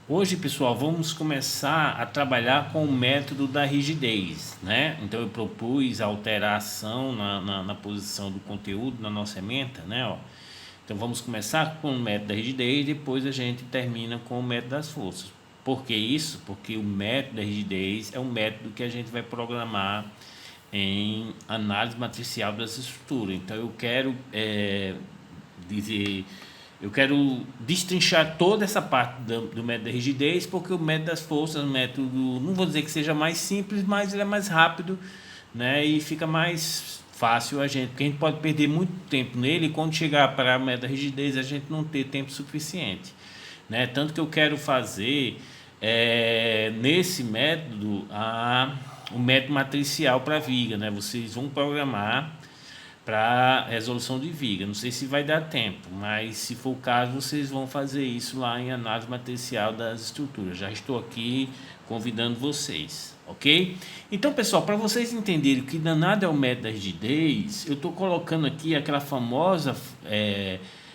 Hoje, pessoal, vamos começar a trabalhar com o método da rigidez, né? Então, eu propus alteração na posição do conteúdo na nossa ementa, né? Ó. Então, vamos começar com o método da rigidez e depois a gente termina com o método das forças. Por que isso? Porque o método da rigidez é um método que a gente vai programar em análise matricial das estruturas. Então, dizer eu quero destrinchar toda essa parte do método da rigidez, porque o método das forças é um método, não vou dizer que seja mais simples, mas ele é mais rápido, né? E fica mais fácil a gente, porque a gente pode perder muito tempo nele e quando chegar para o método da rigidez a gente não ter tempo suficiente, né? Tanto que eu quero fazer nesse método o método matricial para viga, né? Vocês vão programar para resolução de viga. Não sei se vai dar tempo, mas se for o caso, vocês vão fazer isso lá em análise matricial das estruturas. Já estou aqui convidando vocês, ok? Então, pessoal, para vocês entenderem o que danado é o método da rigidez, eu estou colocando aqui aquela famosa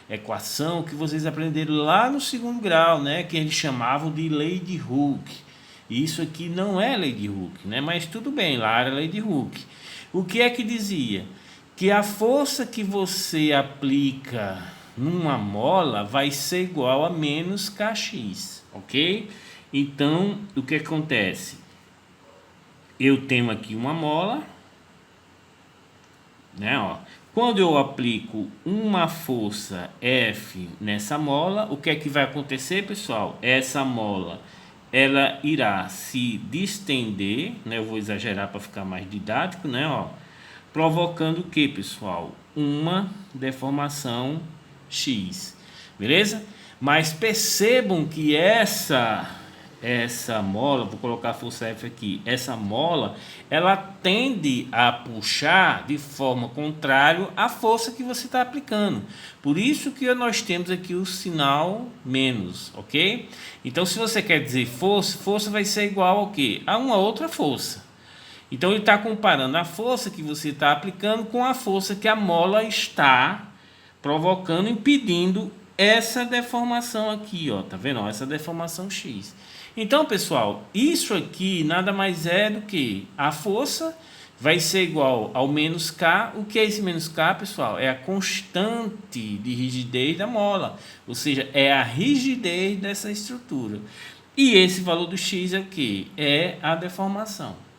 equação que vocês aprenderam lá no segundo grau, né? Que eles chamavam de lei de Hooke. Isso aqui não é lei de Hooke, né? Mas tudo bem, lá era lei de Hooke. O que é que dizia? Que a força que você aplica numa mola vai ser igual a menos kx, ok? Então, o que acontece? Eu tenho aqui uma mola, né? Ó. Quando eu aplico uma força F nessa mola, o que é que vai acontecer, pessoal? Essa mola, ela irá se distender, né? Eu vou exagerar para ficar mais didático, né? Ó, provocando o que, pessoal? Uma deformação X, beleza? Mas percebam que essa mola, vou colocar a força F aqui, essa mola, ela tende a puxar de forma contrária à força que você está aplicando. Por isso que nós temos aqui o sinal menos, ok? Então, se você quer dizer força, força vai ser igual ao quê? A uma outra força. Então ele está comparando a força que você está aplicando com a força que a mola está provocando, impedindo essa deformação aqui, ó, tá vendo? Essa deformação X. Então, pessoal, isso aqui nada mais é do que a força vai ser igual ao menos K. O que é esse menos K, pessoal? É a constante de rigidez da mola, ou seja, é a rigidez dessa estrutura. E esse valor do X é o que? É a deformação.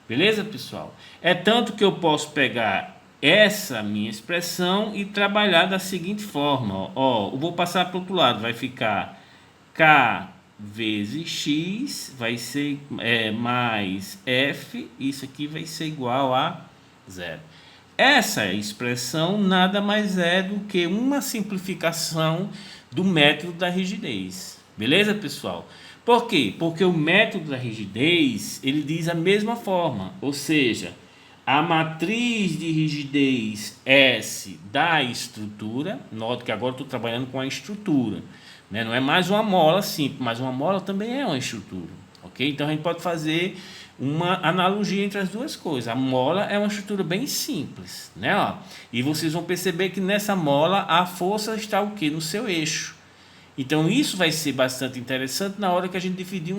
Beleza, pessoal? É tanto que eu posso pegar essa minha expressão e trabalhar da seguinte forma. Ó, eu vou passar para o outro lado. Vai ficar K vezes X, vai ser mais F. Isso aqui vai ser igual a zero. Essa expressão nada mais é do que uma simplificação do método da rigidez. Beleza, pessoal? Por quê? Porque o método da rigidez, ele diz a mesma forma, ou seja, a matriz de rigidez S da estrutura, note que agora estou trabalhando com a estrutura, né? Não é mais uma mola simples, mas uma mola também é uma estrutura, ok? Então a gente pode fazer uma analogia entre as duas coisas. A mola é uma estrutura bem simples, né? Ó, e vocês vão perceber que nessa mola a força está o que? No seu eixo. Então isso vai ser bastante interessante na hora que a gente definir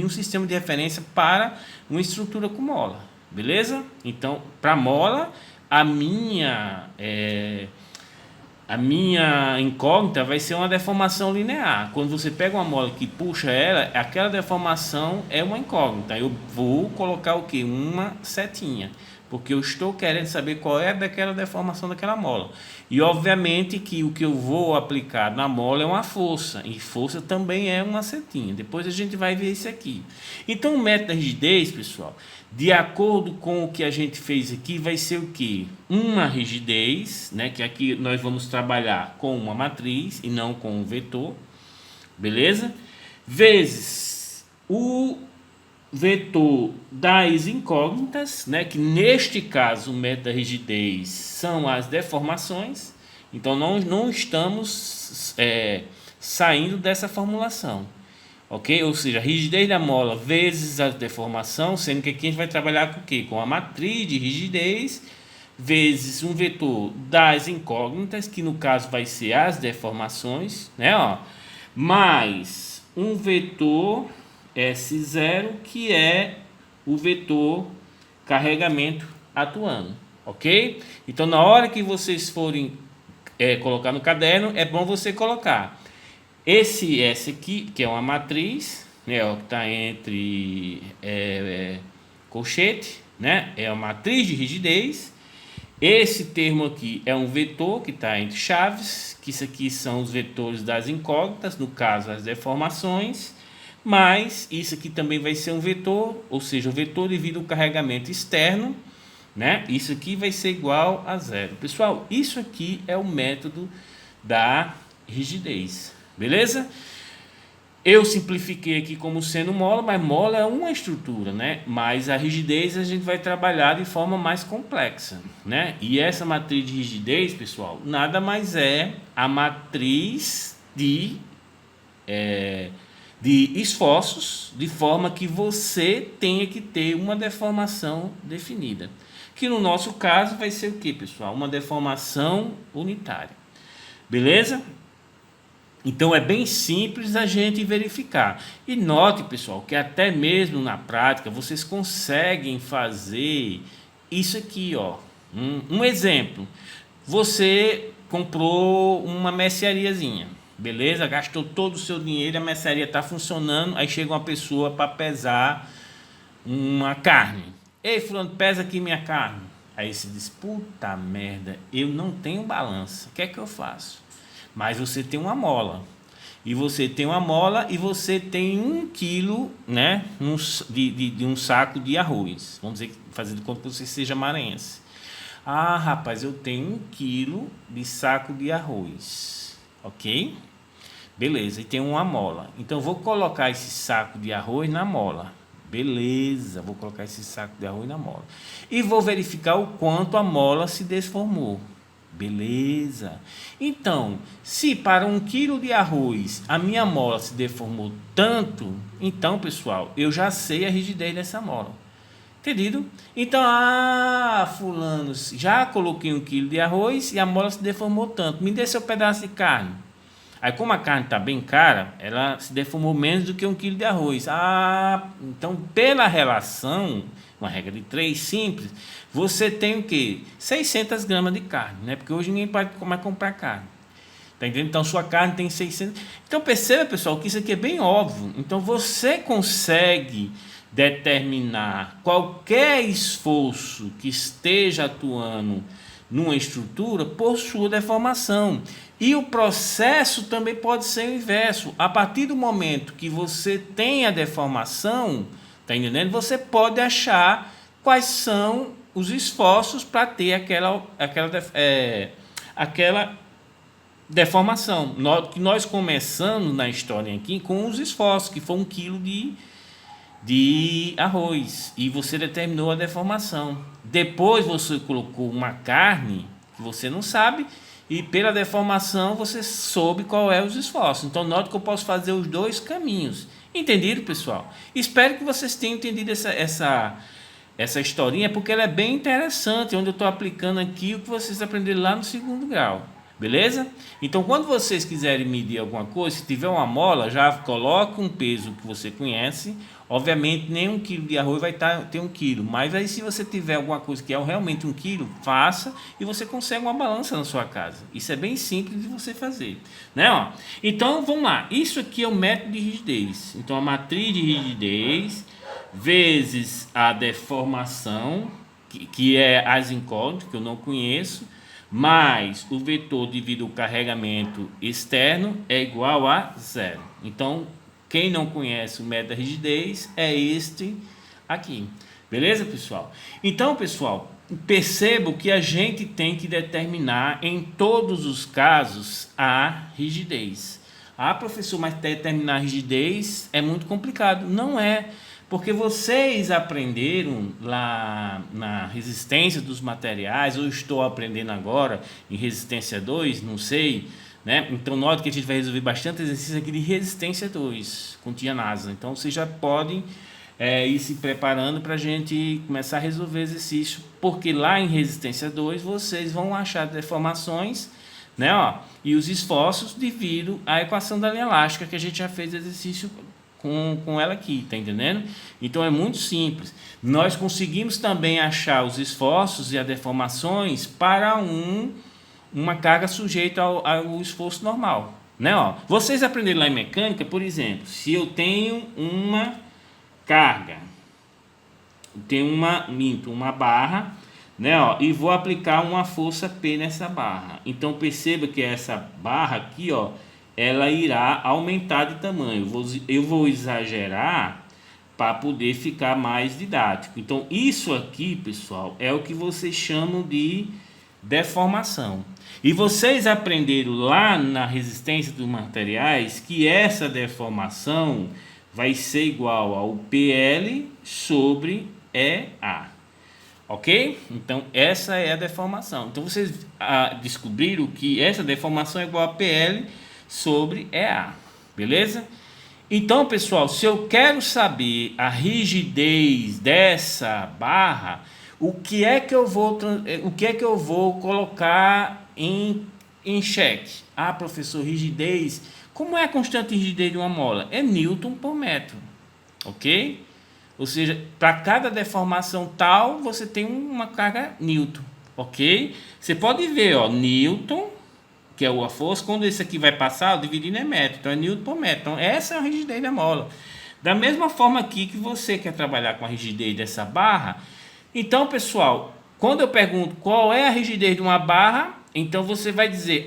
um sistema de referência para uma estrutura com mola, beleza? Então, para mola, a minha incógnita vai ser uma deformação linear. Quando você pega uma mola que puxa ela, aquela deformação é uma incógnita. Eu vou colocar o que? Uma setinha, porque eu estou querendo saber qual é daquela deformação daquela mola. E obviamente que o que eu vou aplicar na mola é uma força, e força também é uma setinha. Depois a gente vai ver isso aqui. Então o método da rigidez, pessoal, de acordo com o que a gente fez aqui, vai ser o que? Uma rigidez, né? Que aqui nós vamos trabalhar com uma matriz e não com um vetor, beleza? Vezes o vetor das incógnitas, né, que neste caso o método da rigidez são as deformações. Então não estamos saindo dessa formulação, ok? Ou seja, a rigidez da mola vezes a deformação, sendo que aqui a gente vai trabalhar com o quê? Com a matriz de rigidez vezes um vetor das incógnitas, que no caso vai ser as deformações, né, ó, mais um vetor S0, que é o vetor carregamento atuando, ok? Então, na hora que vocês forem colocar no caderno, é bom você colocar esse S aqui, que é uma matriz, né, ó, que está entre colchete, né, é uma matriz de rigidez. Esse termo aqui é um vetor que está entre chaves, que isso aqui são os vetores das incógnitas, no caso as deformações, mas isso aqui também vai ser um vetor, ou seja, o vetor devido ao carregamento externo, né? Isso aqui vai ser igual a zero. Pessoal, isso aqui é o método da rigidez, beleza? Eu simplifiquei aqui como sendo mola, mas mola é uma estrutura, né? Mas a rigidez a gente vai trabalhar de forma mais complexa, né? E essa matriz de rigidez, pessoal, nada mais é a matriz de esforços, de forma que você tenha que ter uma deformação definida. Que no nosso caso vai ser o que, pessoal? Uma deformação unitária. Beleza? Então é bem simples a gente verificar. E note, pessoal, que até mesmo na prática vocês conseguem fazer isso aqui, ó. Um exemplo. Você comprou uma merceariazinha, beleza? Gastou todo o seu dinheiro, a mercearia está funcionando, aí chega uma pessoa para pesar uma carne. Ei, fulano, pesa aqui minha carne. Aí você diz, puta merda, eu não tenho balança, o que é que eu faço? Mas você tem uma mola, e você tem uma mola e você tem 1 quilo, né, de um saco de arroz. Vamos dizer, fazer de conta que você seja maranhense. Ah, rapaz, eu tenho 1 quilo de saco de arroz, ok? Beleza, e tem uma mola. Então, vou colocar esse saco de arroz na mola. Beleza, vou colocar esse saco de arroz na mola. E vou verificar o quanto a mola se desformou. Beleza. Então, se para 1 quilo de arroz a minha mola se deformou tanto, então, pessoal, eu já sei a rigidez dessa mola. Entendido? Então, fulano, já coloquei 1 quilo de arroz e a mola se deformou tanto. Me dê seu pedaço de carne. Aí, como a carne está bem cara, ela se deformou menos do que 1 quilo de arroz. Então, pela relação, uma regra de 3 simples, você tem o quê? 600 gramas de carne, né? Porque hoje ninguém pode mais comprar carne. Tá entendendo? Então, sua carne tem 600. Então, perceba, pessoal, que isso aqui é bem óbvio. Então, você consegue determinar qualquer esforço que esteja atuando numa estrutura por sua deformação. E o processo também pode ser o inverso. A partir do momento que você tem a deformação, tá entendendo? Você pode achar quais são os esforços para ter aquela deformação. Nós começamos na história aqui com os esforços, que foi 1 quilo de arroz, e você determinou a deformação. Depois você colocou uma carne que você não sabe, e pela deformação você soube qual é os esforços. Então note que eu posso fazer os dois caminhos. Entendido, pessoal? Espero que vocês tenham entendido essa historinha, porque ela é bem interessante, onde eu estou aplicando aqui o que vocês aprenderam lá no 2º grau. Beleza? Então, quando vocês quiserem medir alguma coisa, se tiver uma mola, já coloca um peso que você conhece. Obviamente, nem 1 quilo de arroz vai ter 1 quilo. Mas aí, se você tiver alguma coisa que é realmente 1 quilo, faça e você consegue uma balança na sua casa. Isso é bem simples de você fazer, né? Ó, então, vamos lá. Isso aqui é o método de rigidez. Então, a matriz de rigidez vezes a deformação, que é as incógnitas, que eu não conheço, mais o vetor devido ao carregamento externo é igual a zero. Então, quem não conhece o método da rigidez é este aqui. Beleza, pessoal? Então, pessoal, percebo que a gente tem que determinar em todos os casos a rigidez. Professor, mas determinar a rigidez é muito complicado. Não é. Porque vocês aprenderam lá na resistência dos materiais, ou estou aprendendo agora em resistência 2, não sei, né? Então, note que a gente vai resolver bastante exercício aqui de resistência 2, com tia NASA. Então, vocês já podem ir se preparando para a gente começar a resolver exercício, porque lá em resistência 2 vocês vão achar deformações, né? Ó, e os esforços devido à equação da linha elástica, que a gente já fez exercício com ela aqui, tá entendendo? Então é muito simples. Nós conseguimos também achar os esforços e as deformações para uma carga sujeita ao esforço normal, né? Ó, vocês aprenderam lá em mecânica, por exemplo, se eu tenho uma carga, tenho uma barra, né? Ó, e vou aplicar uma força P nessa barra. Então perceba que essa barra aqui, ó, ela irá aumentar de tamanho. Eu vou exagerar para poder ficar mais didático. Então isso aqui, pessoal, é o que vocês chamam de deformação. E vocês aprenderam lá na resistência dos materiais que essa deformação vai ser igual ao PL sobre EA. Ok? Então essa é a deformação. Então vocês descobriram que essa deformação é igual a PL sobre EA. Beleza? Então, pessoal, se eu quero saber a rigidez dessa barra, o que é que eu vou colocar em xeque? Ah, professor, rigidez. Como é a constante de rigidez de uma mola? É Newton por metro. Ok? Ou seja, para cada deformação tal, você tem uma carga Newton. Ok? Você pode ver, ó, Newton, que é a força, quando esse aqui vai passar, eu dividindo é metro. Então é Newton por metro. Então essa é a rigidez da mola. Da mesma forma aqui que você quer trabalhar com a rigidez dessa barra. Então, pessoal, quando eu pergunto qual é a rigidez de uma barra, então você vai dizer,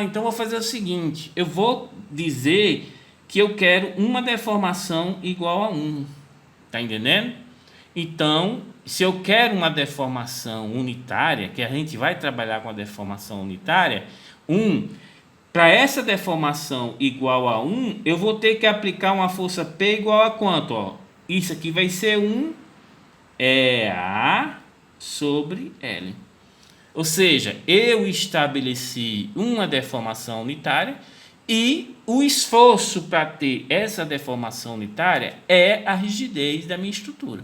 então vou fazer o seguinte, eu vou dizer que eu quero uma deformação igual a 1. Tá entendendo? Então, se eu quero uma deformação unitária, que a gente vai trabalhar com a deformação unitária, para essa deformação igual a 1, eu vou ter que aplicar uma força P igual a quanto? Ó? Isso aqui vai ser 1 EA sobre L. Ou seja, eu estabeleci uma deformação unitária e o esforço para ter essa deformação unitária é a rigidez da minha estrutura.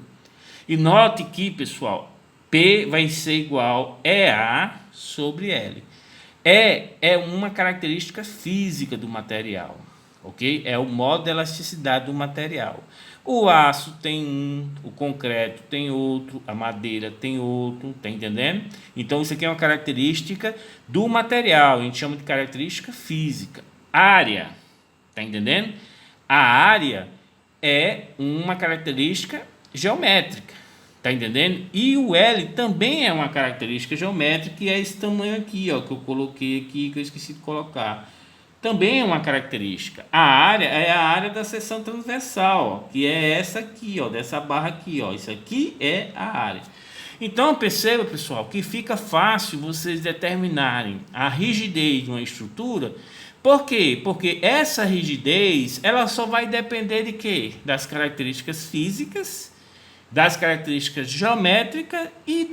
E note que, pessoal, P vai ser igual a EA sobre L. É uma característica física do material, ok? É o modo de elasticidade do material. O aço tem o concreto tem outro, a madeira tem outro, tá entendendo? Então isso aqui é uma característica do material, a gente chama de característica física. Área, tá entendendo? A área é uma característica geométrica. Tá entendendo? E o L também é uma característica geométrica, que é esse tamanho aqui, ó, que eu coloquei aqui, que eu esqueci de colocar. Também é uma característica. A área é a área da seção transversal, ó, que é essa aqui, ó, dessa barra aqui, ó. Isso aqui é a área. Então, perceba, pessoal, que fica fácil vocês determinarem a rigidez de uma estrutura. Por quê? Porque essa rigidez, ela só vai depender de quê? Das características físicas, das características geométricas e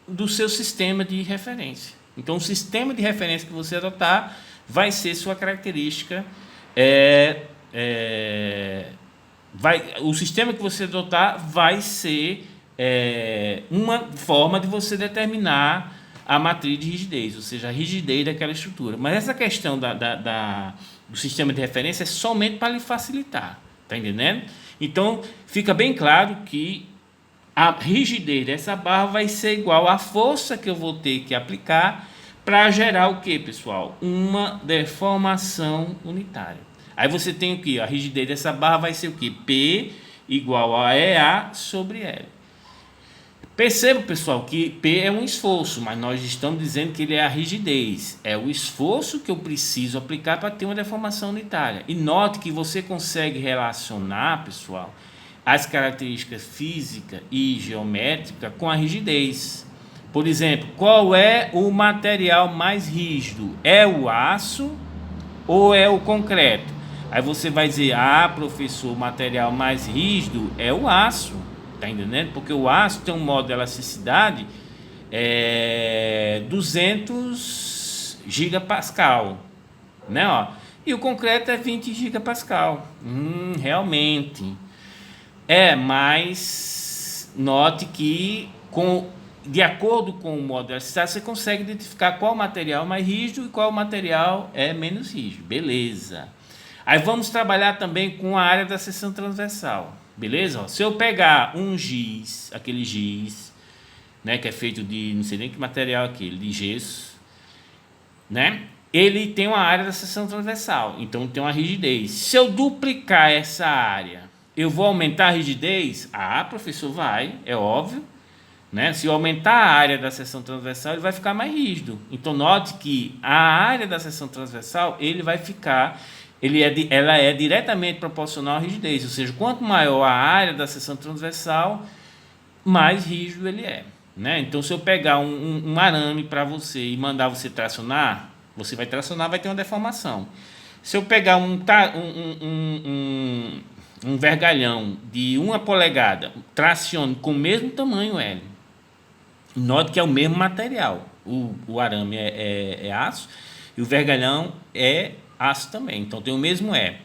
do seu sistema de referência. Então, o sistema de referência que você adotar vai ser sua característica. O sistema que você adotar vai ser uma forma de você determinar a matriz de rigidez, ou seja, a rigidez daquela estrutura. Mas essa questão do sistema de referência é somente para lhe facilitar. Tá entendendo? Então, fica bem claro que a rigidez dessa barra vai ser igual à força que eu vou ter que aplicar para gerar o que, pessoal? Uma deformação unitária. Aí você tem o que? A rigidez dessa barra vai ser o que? P igual a EA sobre L. Perceba, pessoal, que P é um esforço, mas nós estamos dizendo que ele é a rigidez. É o esforço que eu preciso aplicar para ter uma deformação unitária. E note que você consegue relacionar, pessoal, as características física e geométrica com a rigidez. Por exemplo, qual é o material mais rígido? É o aço ou é o concreto? Aí você vai dizer, professor, o material mais rígido é o aço. Tá entendendo? Porque o aço tem um modo de elasticidade 200 gigapascal, né? Ó. E o concreto é 20 gigapascal. Realmente. Mas note que com de acordo com o modo de elasticidade, você consegue identificar qual material é mais rígido e qual material é menos rígido. Beleza. Aí vamos trabalhar também com a área da seção transversal. Beleza? Ó, se eu pegar um giz, aquele giz, né, que é feito de, não sei nem que material é aquele, de gesso, né? Ele tem uma área da seção transversal, então tem uma rigidez. Se eu duplicar essa área, eu vou aumentar a rigidez? Ah, professor, vai, é óbvio. Né? Se eu aumentar a área da seção transversal, ele vai ficar mais rígido. Então, note que a área da seção transversal, ele vai ficar, ela é diretamente proporcional à rigidez. Ou seja, quanto maior a área da seção transversal, mais rígido ele é. Né? Então, se eu pegar um arame para você e mandar você tracionar, você vai tracionar, vai ter uma deformação. Se eu pegar um vergalhão de 1 polegada, tracione com o mesmo tamanho L, note que é o mesmo material. O arame é aço e o vergalhão é aço também. Então tem o mesmo E.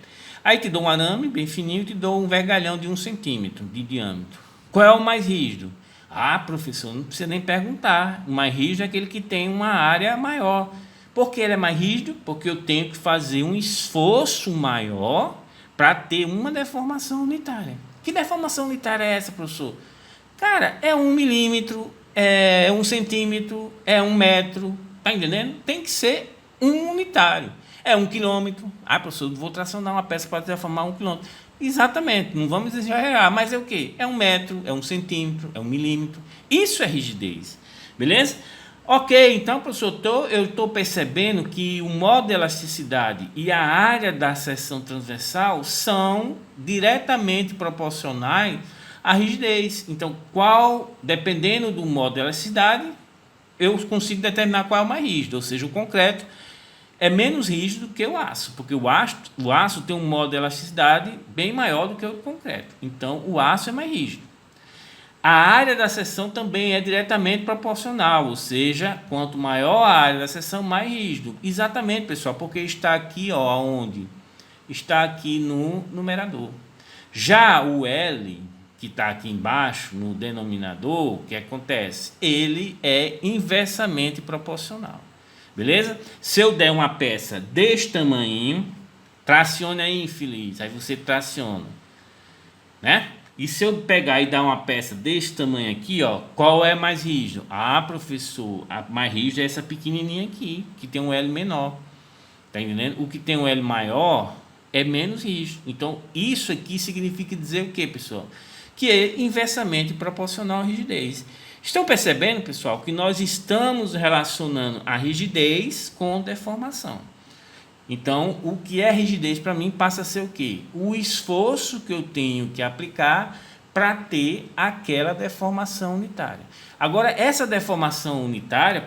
Aí te dou um arame bem fininho e te dou um vergalhão de 1 centímetro de diâmetro. Qual é o mais rígido? Ah, professor, não precisa nem perguntar. O mais rígido é aquele que tem uma área maior. Por que ele é mais rígido? Porque eu tenho que fazer um esforço maior para ter uma deformação unitária. Que deformação unitária é essa, professor? Cara, é 1 milímetro, é 1 centímetro, é 1 metro, tá entendendo? Tem que ser um unitário. É 1 quilômetro. Ah, professor, vou tracionar uma peça para deformar 1 quilômetro. Exatamente, não vamos exagerar, mas é o quê? É 1 metro, é 1 centímetro, é 1 milímetro. Isso é rigidez, beleza? Ok, então, professor, eu estou percebendo que o modo de elasticidade e a área da seção transversal são diretamente proporcionais à rigidez. Então, dependendo do modo de elasticidade, eu consigo determinar qual é o mais rígido, ou seja, o concreto é menos rígido que o aço, porque o aço tem um modo de elasticidade bem maior do que o concreto. Então, o aço é mais rígido. A área da seção também é diretamente proporcional, ou seja, quanto maior a área da seção, mais rígido. Exatamente, pessoal, porque está aqui, ó, onde? Está aqui no numerador. Já o L, que está aqui embaixo, no denominador, o que acontece? Ele é inversamente proporcional. Beleza? Se eu der uma peça deste tamanho, tracione aí, infeliz. Aí você traciona, né? E se eu pegar e dar uma peça desse tamanho aqui, ó, qual é mais rígido? Ah, professor, a mais rígida é essa pequenininha aqui, que tem um L menor. Tá entendendo? O que tem um L maior é menos rígido. Então, isso aqui significa dizer o que, pessoal? Que é inversamente proporcional à rigidez. Estão percebendo, pessoal, que nós estamos relacionando a rigidez com deformação. Então, o que é rigidez para mim passa a ser o quê? O esforço que eu tenho que aplicar para ter aquela deformação unitária. Agora, essa deformação unitária,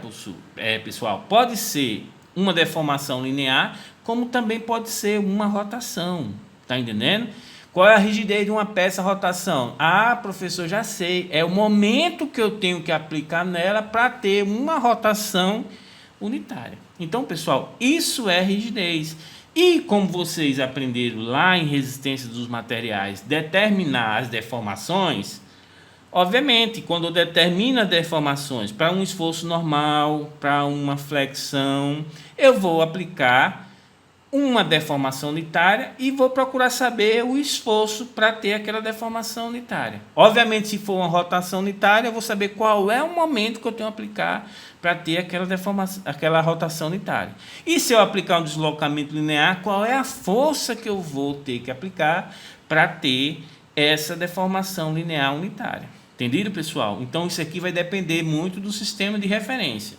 pessoal, pode ser uma deformação linear, como também pode ser uma rotação. Tá entendendo? Qual é a rigidez de uma peça rotação? Ah, professor, já sei. É o momento que eu tenho que aplicar nela para ter uma rotação unitária. Então, pessoal, isso é rigidez. E como vocês aprenderam lá em resistência dos materiais, determinar as deformações, obviamente, quando eu determino as deformações para um esforço normal, para uma flexão, eu vou aplicar uma deformação unitária e vou procurar saber o esforço para ter aquela deformação unitária. Obviamente, se for uma rotação unitária, eu vou saber qual é o momento que eu tenho que aplicar para ter aquela rotação unitária. E se eu aplicar um deslocamento linear, qual é a força que eu vou ter que aplicar para ter essa deformação linear unitária. Entendido, pessoal? Então, isso aqui vai depender muito do sistema de referência.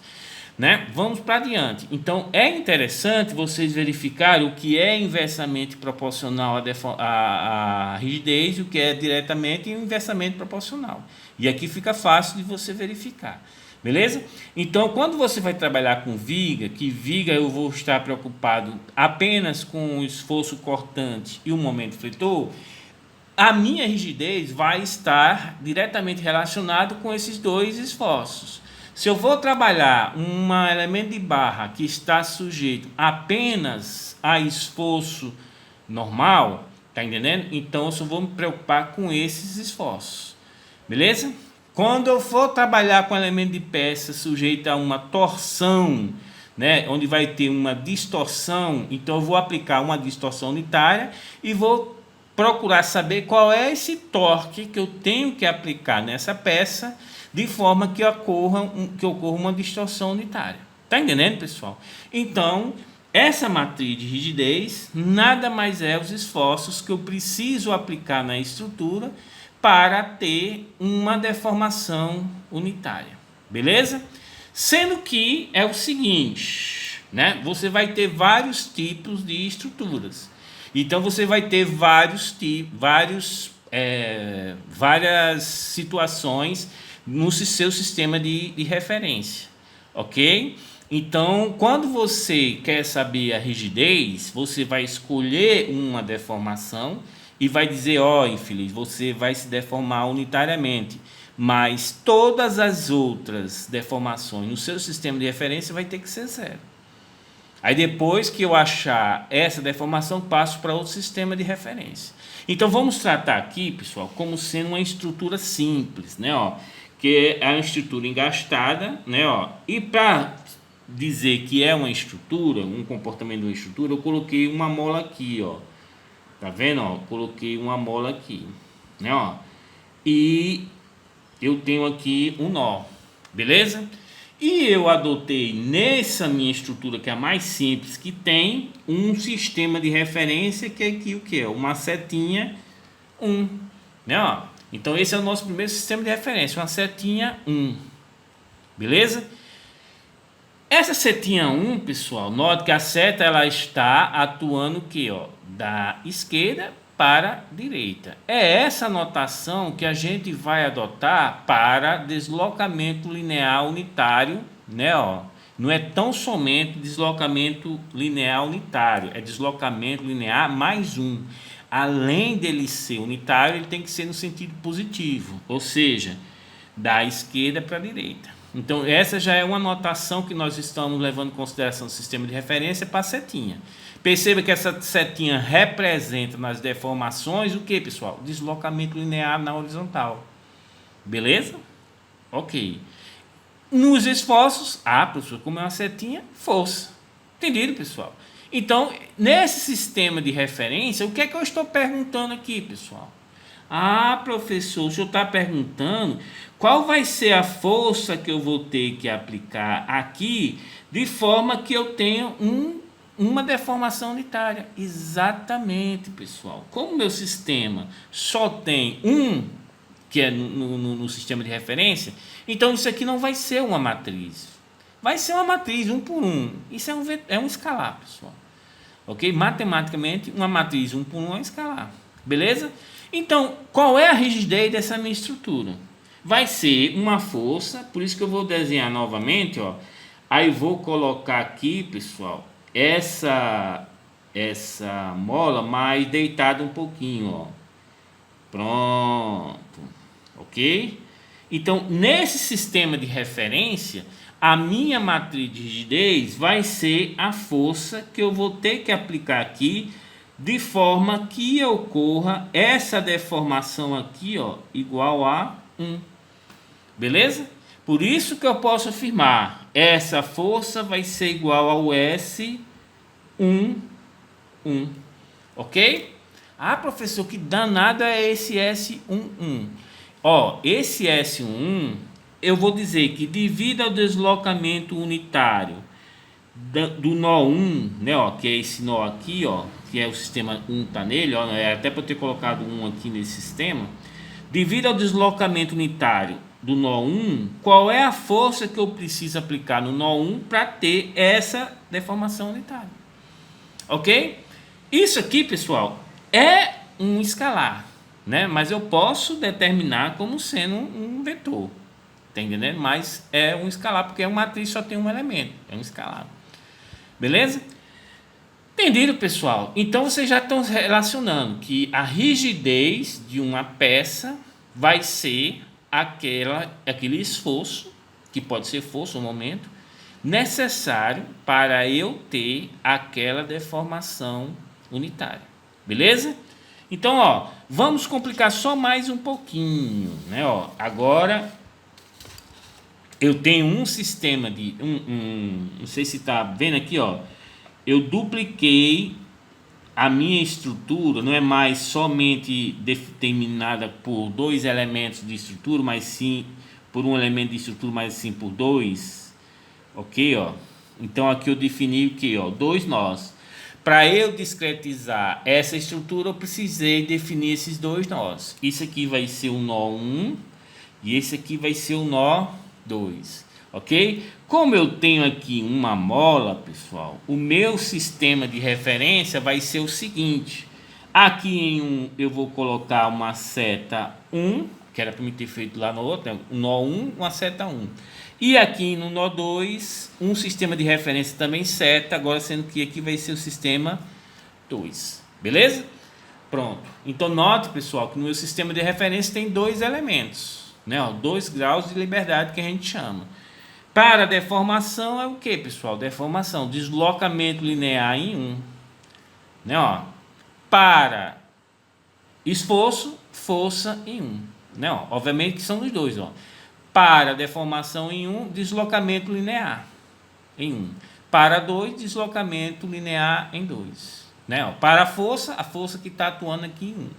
Né? Vamos para adiante. Então, é interessante vocês verificarem o que é inversamente proporcional à rigidez e o que é diretamente e inversamente proporcional. E aqui fica fácil de você verificar. Beleza? Então, quando você vai trabalhar com viga, que viga eu vou estar preocupado apenas com o esforço cortante e o momento fletor, a minha rigidez vai estar diretamente relacionado com esses dois esforços. Se eu vou trabalhar um elemento de barra que está sujeito apenas a esforço normal, tá entendendo? Então eu só vou me preocupar com esses esforços. Beleza? Quando eu for trabalhar com elemento de peça sujeito a uma torção, né, onde vai ter uma distorção, então eu vou aplicar uma distorção unitária e vou procurar saber qual é esse torque que eu tenho que aplicar nessa peça de forma que ocorra uma distorção unitária. Tá entendendo, pessoal? Então, essa matriz de rigidez nada mais é os esforços que eu preciso aplicar na estrutura para ter uma deformação unitária. Beleza? Sendo que é o seguinte, né? Você vai ter vários tipos de estruturas. Então você vai ter várias situações no seu sistema de referência, ok? Então, quando você quer saber a rigidez, você vai escolher uma deformação e vai dizer, ó, infeliz, você vai se deformar unitariamente, mas todas as outras deformações no seu sistema de referência vai ter que ser zero. Aí depois que eu achar essa deformação, passo para outro sistema de referência. Então vamos tratar aqui, pessoal, como sendo uma estrutura simples, né, ó, que é uma estrutura engastada, né, ó. E para dizer que é uma estrutura, um comportamento de uma estrutura, eu coloquei uma mola aqui, ó. Tá vendo, ó? Coloquei uma mola aqui, né, ó. E eu tenho aqui um nó, beleza? E eu adotei nessa minha estrutura, que é a mais simples que tem, um sistema de referência que é aqui o que é? Uma setinha 1, né, ó? Então esse é o nosso primeiro sistema de referência, uma setinha 1, beleza? Essa setinha 1, pessoal, note que a seta ela está atuando o que, ó? Da esquerda para a direita. É essa notação que a gente vai adotar para deslocamento linear unitário, né, ó? Não é tão somente deslocamento linear unitário, é deslocamento linear mais um. Além dele ser unitário, ele tem que ser no sentido positivo, ou seja, da esquerda para a direita. Então, essa já é uma notação que nós estamos levando em consideração no sistema de referência para a setinha. Perceba que essa setinha representa nas deformações o que, pessoal? Deslocamento linear na horizontal. Beleza? Ok. Nos esforços, professor, como é uma setinha, força. Entendido, pessoal? Então, nesse sistema de referência, o que é que eu estou perguntando aqui, pessoal? Professor, o senhor está perguntando qual vai ser a força que eu vou ter que aplicar aqui de forma que eu tenha uma deformação unitária. Exatamente, pessoal. Como meu sistema só tem que é no sistema de referência, então isso aqui não vai ser uma matriz. Vai ser uma matriz 1 por 1. Isso é um escalar, pessoal. Ok? Matematicamente, uma matriz 1 por 1 é um escalar. Beleza? Então, qual é a rigidez dessa minha estrutura? Vai ser uma força, por isso que eu vou desenhar novamente, ó. Aí vou colocar aqui, pessoal, essa mola mais deitada um pouquinho, ó. Pronto. Ok? Então, nesse sistema de referência, a minha matriz de rigidez vai ser a força que eu vou ter que aplicar aqui, de forma que ocorra essa deformação aqui, ó, igual a 1. Beleza? Por isso que eu posso afirmar, essa força vai ser igual ao S1, 1. Ok? Professor, que danado é esse S11? Ó, esse S11, eu vou dizer que devido ao deslocamento unitário do nó 1, né, ó, que é esse nó aqui, ó, que é o sistema 1 tá nele, ó, é até para ter colocado 1 aqui nesse sistema, devido ao deslocamento unitário do nó 1, qual é a força que eu preciso aplicar no nó 1 para ter essa deformação unitária? Ok? Isso aqui, pessoal, é um escalar, né? Mas eu posso determinar como sendo um vetor, tá entendendo? Mas é um escalar porque uma matriz só tem um elemento, é um escalar. Beleza? Entendido, pessoal? Então vocês já estão relacionando que a rigidez de uma peça vai ser aquele esforço, que pode ser força no momento, necessário para eu ter aquela deformação unitária. Beleza? Então, ó, vamos complicar só mais um pouquinho, né? Ó, agora eu tenho um sistema de não sei se está vendo aqui, ó. Eu dupliquei a minha estrutura, não é mais somente determinada por dois elementos de estrutura, mas sim por um elemento de estrutura, mas sim por dois, ok, ó. Então aqui eu defini o que, ó, dois nós. Para eu discretizar essa estrutura, eu precisei definir esses dois nós. Isso aqui vai ser o nó 1 e esse aqui vai ser o nó 2, ok? Como eu tenho aqui uma mola, pessoal, o meu sistema de referência vai ser o seguinte. Aqui em 1 eu vou colocar uma seta 1, que era para me ter feito lá no outro, um nó 1, uma seta 1. E aqui no nó 2, um sistema de referência também seta, agora sendo que aqui vai ser o sistema 2, beleza? Pronto. Então note, pessoal, que no meu sistema de referência tem dois elementos, né? Ó, 2 graus de liberdade que a gente chama. Para deformação é o que, pessoal? Deformação, deslocamento linear em 1, né? Ó, para esforço, força em 1, né? Ó, obviamente que são os dois, ó. Para deformação em 1, deslocamento linear em 1. Para 2, deslocamento linear em 2. Né? Ó, para a força que está atuando aqui em 1.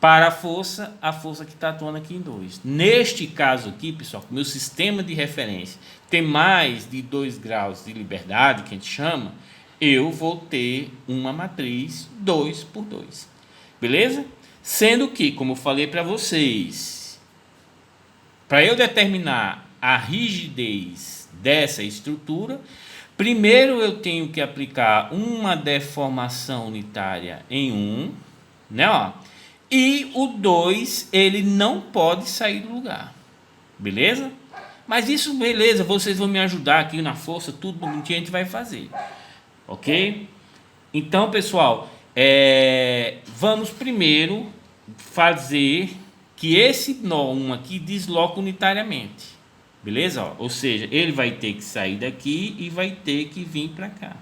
Para a força que está atuando aqui em 2. Neste caso aqui, pessoal, meu sistema de referência tem mais de 2 graus de liberdade, que a gente chama, eu vou ter uma matriz 2 por 2. Beleza? Sendo que, como eu falei para vocês, para eu determinar a rigidez dessa estrutura, primeiro eu tenho que aplicar uma deformação unitária em 1, né, ó? E o 2, ele não pode sair do lugar. Beleza? Mas isso, beleza, vocês vão me ajudar aqui na força, tudo bonitinho a gente vai fazer. Ok? Então, pessoal, vamos primeiro fazer que esse nó 1 aqui desloca unitariamente, beleza? Ó, ou seja, ele vai ter que sair daqui e vai ter que vir para cá,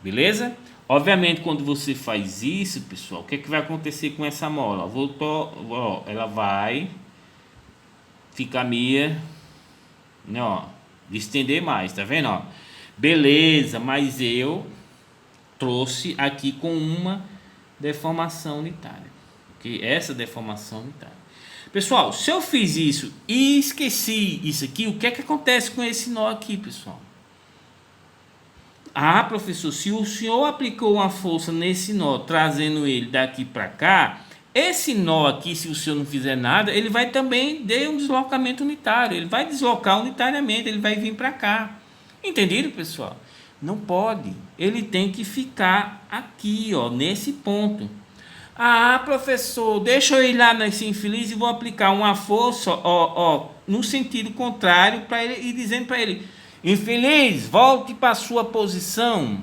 beleza? Obviamente, quando você faz isso, pessoal, o que é que vai acontecer com essa mola? Ó, ela vai ficar meia, né, ó, de estender mais, tá vendo? Ó? Beleza, mas eu trouxe aqui com uma deformação unitária. Okay? Essa deformação unitária. Pessoal, se eu fiz isso e esqueci isso aqui, o que é que acontece com esse nó aqui, pessoal? Ah, professor, se o senhor aplicou uma força nesse nó, trazendo ele daqui para cá, esse nó aqui, se o senhor não fizer nada, ele vai também ter um deslocamento unitário. Ele vai deslocar unitariamente, ele vai vir para cá. Entenderam, pessoal? Não pode. Ele tem que ficar aqui, ó, nesse ponto. Ah, professor, deixa eu ir lá nesse infeliz e vou aplicar uma força, no sentido contrário, para ele e dizendo para ele: infeliz, volte para a sua posição.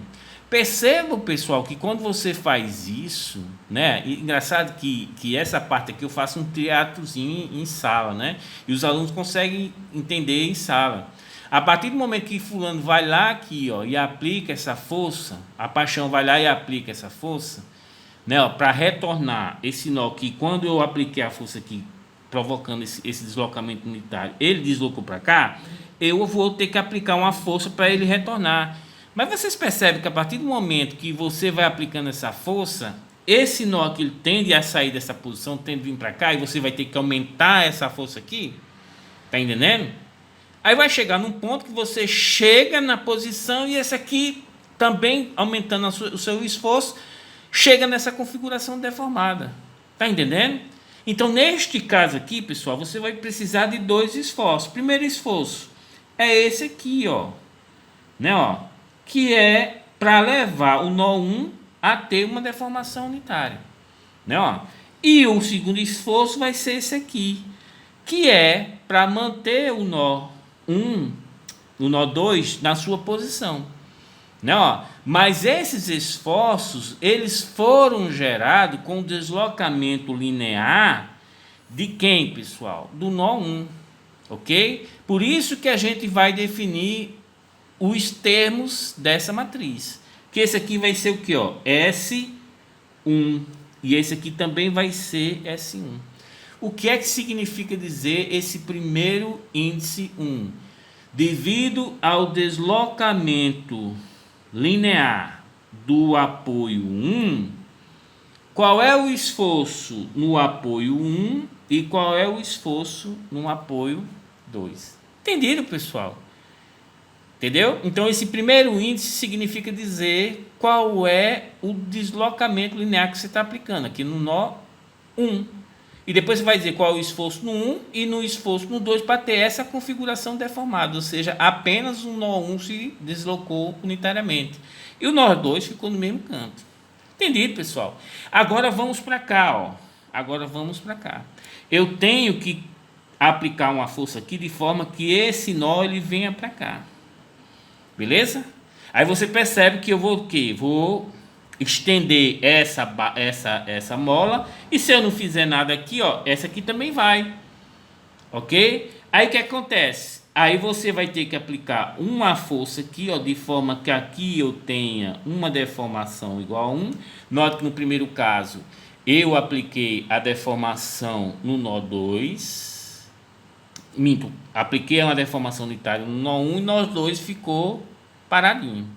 Perceba, pessoal, que quando você faz isso, né? Engraçado que essa parte aqui eu faço um teatrozinho em sala, né? E os alunos conseguem entender em sala. A partir do momento que fulano vai lá aqui, ó, e aplica essa força, a paixão vai lá e aplica essa força, né, para retornar esse nó que quando eu apliquei a força aqui, provocando esse deslocamento unitário, ele deslocou para cá, eu vou ter que aplicar uma força para ele retornar. Mas vocês percebem que a partir do momento que você vai aplicando essa força, esse nó aqui ele tende a sair dessa posição, tende a vir para cá, e você vai ter que aumentar essa força aqui. Tá entendendo? Aí vai chegar num ponto que você chega na posição e esse aqui, também aumentando o seu esforço, chega nessa configuração deformada. Tá entendendo? Então, neste caso aqui, pessoal, você vai precisar de dois esforços. Primeiro esforço é esse aqui, ó. Né, ó, que é para levar o nó 1 a ter uma deformação unitária. Né, ó. E o segundo esforço vai ser esse aqui, que é para manter o nó 1, o nó 2 na sua posição. Né, ó. Mas esses esforços, eles foram gerados com o deslocamento linear de quem, pessoal? Do nó 1, ok? Por isso que a gente vai definir os termos dessa matriz. Que esse aqui vai ser o que? Ó? S1. E esse aqui também vai ser S1. O que é que significa dizer esse primeiro índice 1? Devido ao deslocamento linear do apoio 1, qual é o esforço no apoio 1 e qual é o esforço no apoio 2? Entendido, pessoal? Entendeu? Então, esse primeiro índice significa dizer qual é o deslocamento linear que você está aplicando aqui no nó 1. E depois você vai dizer qual é o esforço no 1 e no esforço no 2 para ter essa configuração deformada, ou seja, apenas o nó 1 se deslocou unitariamente. E o nó 2 ficou no mesmo canto. Entendido, pessoal? Agora vamos para cá, ó. Agora vamos para cá. Eu tenho que aplicar uma força aqui de forma que esse nó ele venha para cá. Beleza? Aí você percebe que eu vou o quê? Vou estender essa mola, e se eu não fizer nada aqui, ó, essa aqui também vai. OK? Aí o que acontece? Aí você vai ter que aplicar uma força aqui, ó, de forma que aqui eu tenha uma deformação igual a 1. Note que no primeiro caso eu apliquei a deformação no nó 2. Minto, apliquei uma deformação unitária no nó 1 e nó 2 ficou paradinho.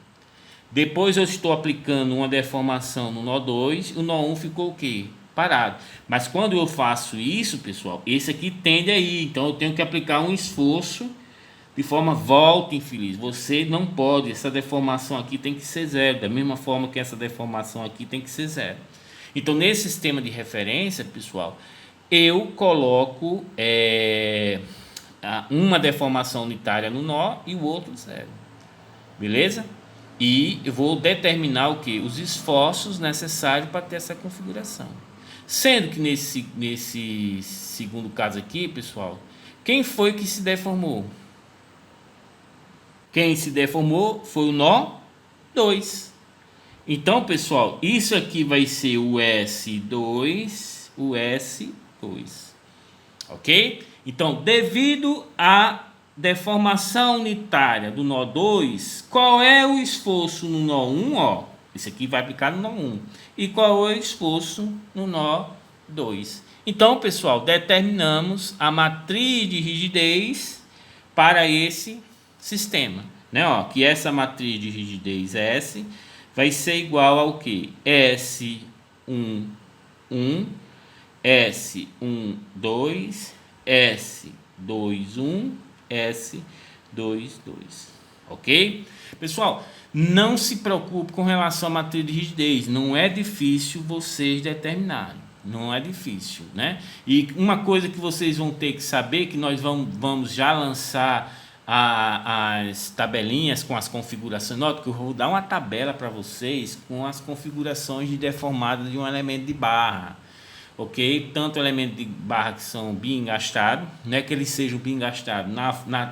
Depois eu estou aplicando uma deformação no nó 2 e o nó 1 ficou o quê? Parado. Mas quando eu faço isso, pessoal, esse aqui tende a ir. Então eu tenho que aplicar um esforço de forma volta infeliz. Você não pode, essa deformação aqui tem que ser zero, da mesma forma que essa deformação aqui tem que ser zero. Então nesse sistema de referência, pessoal, eu coloco uma deformação unitária no nó e o outro zero. Beleza? E eu vou determinar o que? Os esforços necessários para ter essa configuração. Sendo que nesse segundo caso aqui, pessoal, quem foi que se deformou? Quem se deformou foi o nó 2. Então, pessoal, isso aqui vai ser o S2, o S2. OK? Então, devido à deformação unitária do nó 2, qual é o esforço no nó 1? Ó, esse aqui vai aplicar no nó 1. E qual é o esforço no nó 2? Então, pessoal, determinamos a matriz de rigidez para esse sistema, né? Ó, que essa matriz de rigidez S vai ser igual ao que? S1, 1, S1, 2, S2, 1, S2, 2. OK? Pessoal, não se preocupe com relação à matriz de rigidez. Não é difícil vocês determinarem. Não é difícil, né? E uma coisa que vocês vão ter que saber, que nós vamos já lançar as tabelinhas com as configurações. Nota que eu vou dar uma tabela para vocês com as configurações de deformada de um elemento de barra. OK? Tanto elementos de barra que são bem engastados, né, que eles sejam bem engastados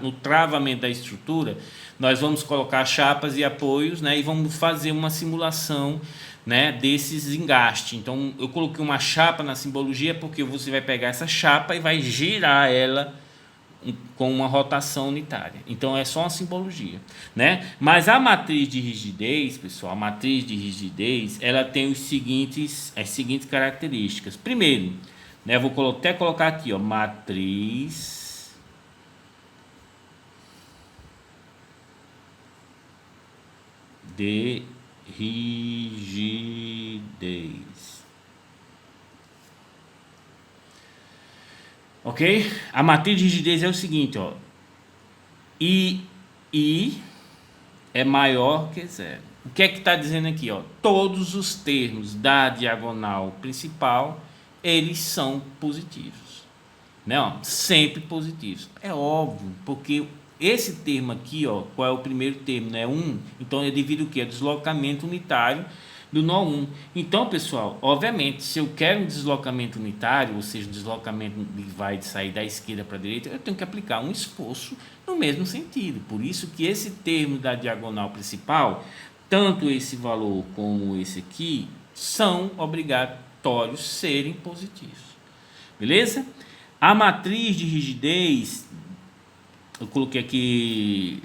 no travamento da estrutura, nós vamos colocar chapas e apoios, né, e vamos fazer uma simulação, né, desses engastes. Então eu coloquei uma chapa na simbologia porque você vai pegar essa chapa e vai girar ela com uma rotação unitária. Então é só uma simbologia, né? Mas a matriz de rigidez, pessoal, a matriz de rigidez, ela tem as seguintes características. Primeiro, né, vou até colocar aqui, ó, matriz de rigidez. OK? A matriz de rigidez é o seguinte, ó. I é maior que zero. O que é que está dizendo aqui, ó? Todos os termos da diagonal principal, eles são positivos, né? Ó, sempre positivos. É óbvio, porque esse termo aqui, ó, qual é o primeiro termo, né? 1. Então é devido o quê? Deslocamento unitário do nó 1. Então, pessoal, obviamente, se eu quero um deslocamento unitário, ou seja, um deslocamento que vai sair da esquerda para a direita, eu tenho que aplicar um esforço no mesmo sentido. Por isso que esse termo da diagonal principal, tanto esse valor como esse aqui, são obrigatórios serem positivos. Beleza? A matriz de rigidez, eu coloquei aqui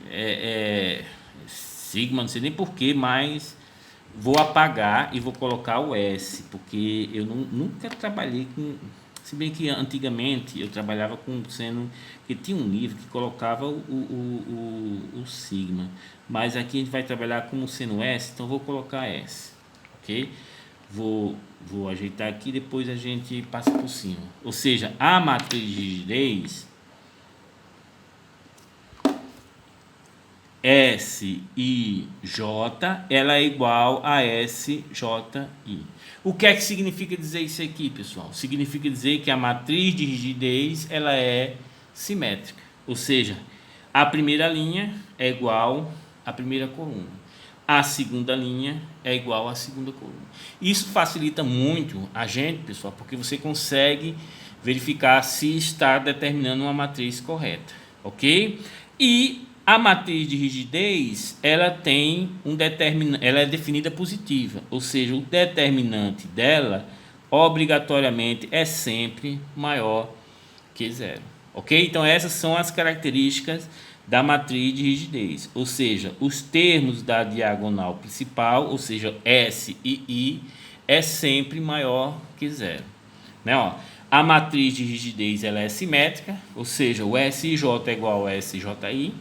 sigma, não sei nem porquê, mas vou apagar e vou colocar o S, porque eu nunca trabalhei com Se bem que antigamente eu trabalhava com seno, que tinha um livro que colocava o sigma, mas aqui a gente vai trabalhar com o seno S, então vou colocar S, ok? Vou ajeitar aqui, depois a gente passa por cima. Ou seja, a matriz de rigidez SIJ, ela é igual a SJI. O que é que significa dizer isso aqui, pessoal? Significa dizer que a matriz de rigidez ela é simétrica, ou seja, a primeira linha é igual à primeira coluna, a segunda linha é igual à segunda coluna. Isso facilita muito a gente, pessoal, porque você consegue verificar se está determinando uma matriz correta, ok? E a matriz de rigidez, ela tem ela é definida positiva, ou seja, o determinante dela obrigatoriamente é sempre maior que zero, ok? Então essas são as características da matriz de rigidez, ou seja, os termos da diagonal principal, ou seja, S e I, é sempre maior que zero, né? Ó, a matriz de rigidez ela é simétrica, ou seja, o SIJ é igual a SJI,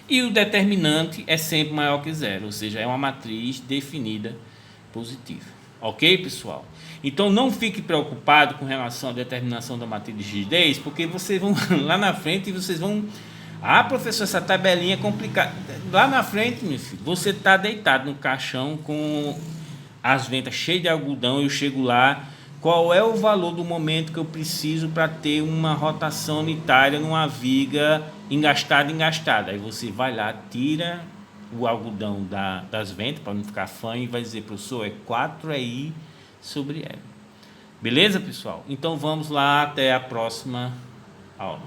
e o determinante é sempre maior que zero, ou seja, é uma matriz definida positiva. Ok, pessoal? Então não fique preocupado com relação à determinação da matriz de rigidez, porque vocês vão lá na frente e vocês vão... Ah, professor, essa tabelinha é complicada. Lá na frente, meu filho, você está deitado no caixão com as ventas cheias de algodão, eu chego lá... Qual é o valor do momento que eu preciso para ter uma rotação unitária numa viga engastada? Aí você vai lá, tira o algodão das ventas para não ficar fanho e vai dizer, professor, é 4I sobre L. Beleza, pessoal? Então vamos lá, até a próxima aula.